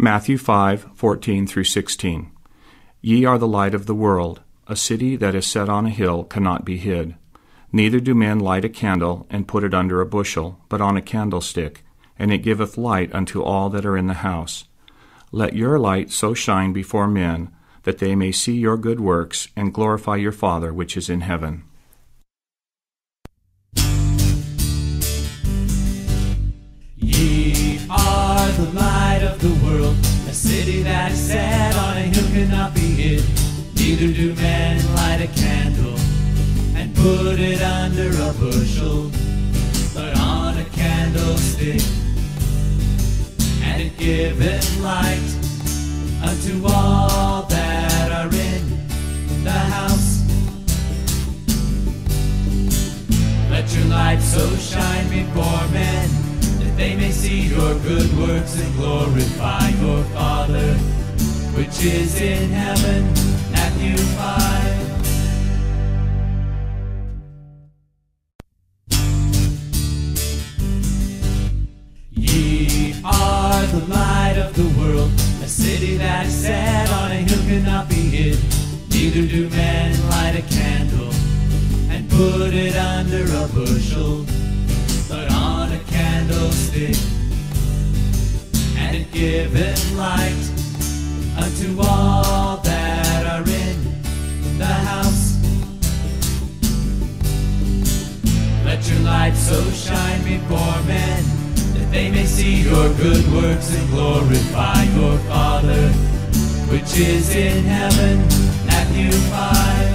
Matthew 5:14 through 16. Ye are the light of the world. A city that is set on a hill cannot be hid. Neither do men light a candle and put it under a bushel, but on a candlestick, and it giveth light unto all that are in the house. Let your light so shine before men, that they may see your good works, and glorify your Father which is in heaven. Ye are the light of the world. A city that is set on a hill cannot be hid. Neither do men light a candle and put it under a bushel, but on a candlestick, and it giveth light unto all that are in the house. Let your light so shine before men, that they may see your good works and glorify your Father which is in heaven. Matthew 5. Ye are the light of the world. A city that is set on a hill cannot be hid. Neither do men light a candle and put it under a bushel, but on a candlestick, and it giveth light unto all that are in the house. Let your light so shine before men, that they may see your good works and glorify your Father which is in heaven. Matthew 5.